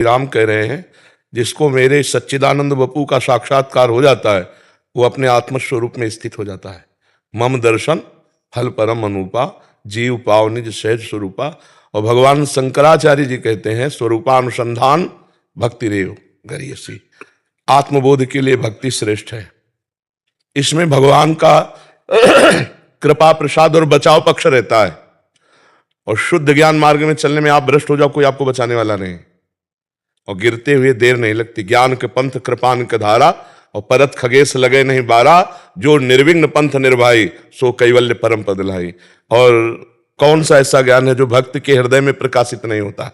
राम कह रहे हैं, जिसको मेरे सच्चिदानंद बपू का साक्षात्कार हो जाता है वो अपने आत्मस्वरूप में स्थित हो जाता है। मम दर्शन फल परम अनुपा, जीव पाव निज सहज स्वरूपा। और भगवान शंकराचार्य जी कहते हैं, स्वरूपानुसंधान भक्ति रेव गरीयसी। आत्मबोध के लिए भक्ति श्रेष्ठ है। इसमें भगवान का कृपा प्रसाद और बचाव पक्ष रहता है। और शुद्ध ज्ञान मार्ग में चलने में आप भ्रष्ट हो जाओ, कोई आपको बचाने वाला नहीं। और गिरते हुए देर नहीं लगती। ज्ञान के पंथ कृपान के धारा, और परत खगेश लगे नहीं बारा। जो निर्विघ्न पंथ निर्भाई, सो कैवल्य परम पद लाई। और कौन सा ऐसा ज्ञान है जो भक्त के हृदय में प्रकाशित नहीं होता?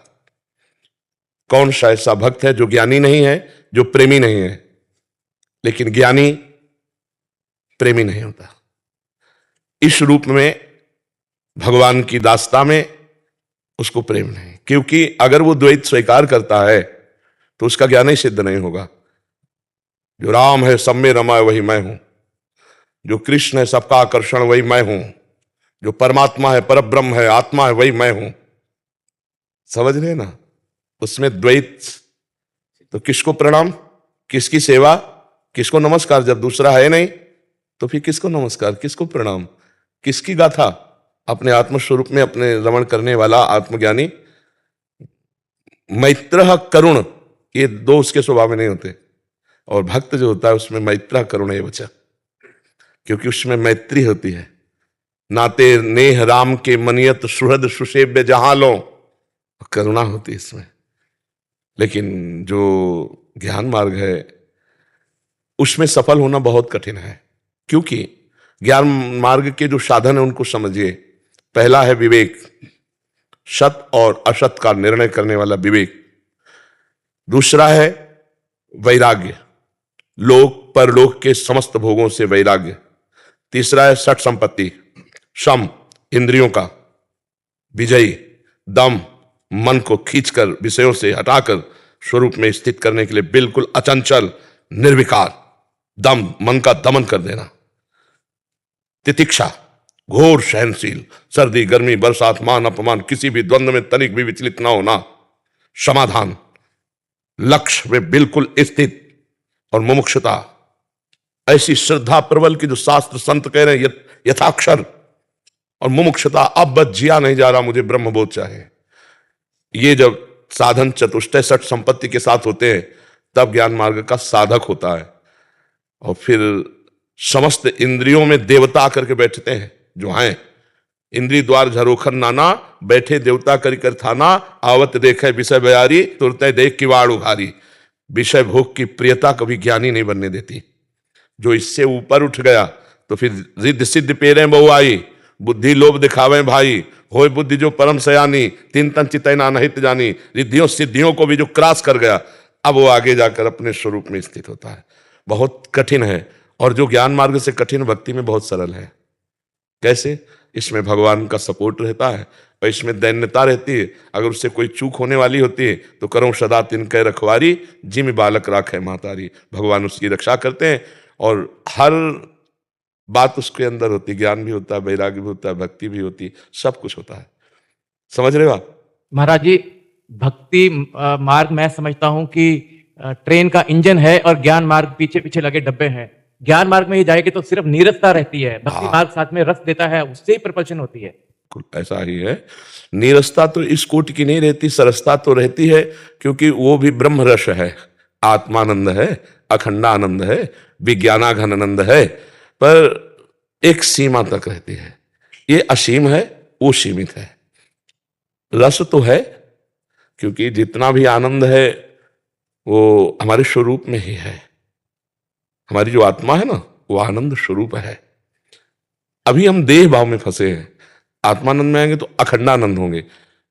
कौन सा ऐसा भक्त है जो ज्ञानी नहीं है, जो प्रेमी नहीं है? लेकिन ज्ञानी प्रेमी नहीं होता। इस रूप में भगवान की दास्ता में उसको प्रेम नहीं, क्योंकि अगर वो द्वैत स्वीकार करता है तो उसका ज्ञान ही सिद्ध नहीं होगा। जो राम है सब में रमा वही मैं हूं, जो कृष्ण है सबका आकर्षण वही मैं हूं, जो परमात्मा है परब्रह्म है आत्मा है वही मैं हूं। समझ रहे ना? उसमें द्वैत तो किसको प्रणाम, किसकी सेवा, किसको नमस्कार? जब दूसरा है नहीं तो फिर किसको नमस्कार, किसको प्रणाम, किसकी गाथा? अपने आत्मस्वरूप में अपने रमण करने वाला आत्मज्ञानी। मैत्र करुण, ये दो उसके स्वभाव में नहीं होते। और भक्त जो होता है उसमें मैत्र करुण है वचन, क्योंकि उसमें मैत्री होती है। नाते नेह राम के मनियत सुहृद सुसेव्य जहां लो, करुणा होती है इसमें। लेकिन जो ज्ञान मार्ग है उसमें सफल होना बहुत कठिन है, क्योंकि ज्ञान मार्ग के जो साधन है उनको समझिए। पहला है विवेक, सत और असत का निर्णय करने वाला विवेक। दूसरा है वैराग्य, लोक परलोक के समस्त भोगों से वैराग्य। तीसरा है सठ संपत्ति, सम इंद्रियों का, विजयी दम मन को खींचकर विषयों से हटाकर स्वरूप में स्थित करने के लिए बिल्कुल अचंचल निर्विकार दम, मन का दमन कर देना। तितिक्षा घोर सहनशील, सर्दी गर्मी बरसात मान अपमान किसी भी द्वंद्व में तनिक भी विचलित ना होना। समाधान, लक्ष्य में बिल्कुल स्थित। और मुमुक्षुता, ऐसी श्रद्धा प्रबल की जो शास्त्र संत कह रहे हैं यथाक्षर। और मुमुक्षुता, अब बस जिया नहीं जा रहा, मुझे ब्रह्मबोध चाहिए। ये जब साधन चतुष्टय सठ संपत्ति के साथ होते हैं तब ज्ञान मार्ग का साधक होता है। और फिर समस्त इंद्रियों में देवता आकर के बैठते हैं जो हैं। इंद्री द्वार झरोखर नाना, बैठे देवता करी कर थाना। आवत देखे विषय बयारी, तुरंत देख किवाड़ उघारी। विषय भोग की प्रियता कभी ज्ञानी नहीं बनने देती। जो इससे ऊपर उठ गया तो फिर रिद्ध सिद्ध पेरे बहु आई, बुद्धि लोभ दिखावे भाई। होय बुद्धि जो परम सयानी, तीन तन चितैना नहित जानी। रिद्धियों सिद्धियों को भी जो क्रॉस कर गया, अब वो आगे जाकर अपने स्वरूप में स्थित होता है। बहुत कठिन है। और जो ज्ञान मार्ग से कठिन, भक्ति में बहुत सरल है। कैसे? इसमें भगवान का सपोर्ट रहता है और इसमें दैन्यता रहती है। अगर उससे कोई चूक होने वाली होती है तो करो सदा तिनके रखवारी, जिम बालक राखे मातारी। भगवान उसकी रक्षा करते हैं और हर बात उसके अंदर होती। ज्ञान भी होता है, वैराग्य भी होता है, भक्ति भी होती है, सब कुछ होता है। समझ रहे हो आप? महाराज जी, भक्ति मार्ग मैं समझता हूं कि ट्रेन का इंजन है और ज्ञान मार्ग पीछे पीछे लगे डब्बे हैं। ज्ञान मार्ग में ही जाएगी तो सिर्फ नीरसता रहती है, भक्ति मार्ग साथ में रस देता है, उससे ही प्रपल्शन होती है। ऐसा ही है। नीरसता तो इस कोटि की नहीं रहती, सरसता तो रहती है, क्योंकि वो भी ब्रह्म रस है, आत्मानंद है, अखंडानंद है, विज्ञानाघन आनंद है। पर एक सीमा तक रहती है। ये असीम है, वो सीमित है। रस तो है, क्योंकि जितना भी आनंद है वो हमारे स्वरूप में ही है। हमारी जो आत्मा है ना, वो आनंद स्वरूप है। अभी हम देह भाव में फंसे हैं। आत्मानंद में आएंगे तो अखंडानंद होंगे।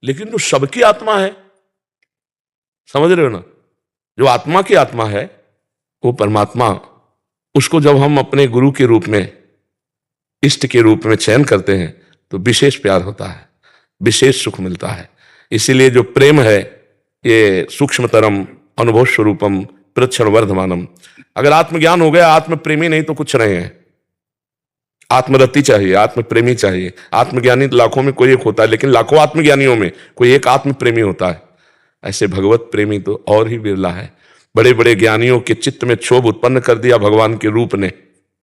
लेकिन जो सबकी आत्मा है, समझ रहे हो ना, जो आत्मा की आत्मा है वो परमात्मा, उसको जब हम अपने गुरु के रूप में, इष्ट के रूप में चयन करते हैं तो विशेष प्यार होता है, विशेष सुख मिलता है। इसीलिए जो प्रेम है ये सूक्ष्मतरम अनुभव स्वरूपम प्रक्षण वर्धमानम। अगर आत्मज्ञान हो गया, आत्म प्रेमी नहीं तो कुछ नहीं है। आत्मरति चाहिए, आत्म प्रेमी चाहिए। आत्मज्ञानी लाखों में कोई एक होता है, लेकिन लाखों आत्मज्ञानियों में कोई एक आत्म प्रेमी होता है। ऐसे भगवत प्रेमी तो और ही बिरला है। बड़े बड़े ज्ञानियों के चित्त में क्षोभ उत्पन्न कर दिया भगवान के रूप ने।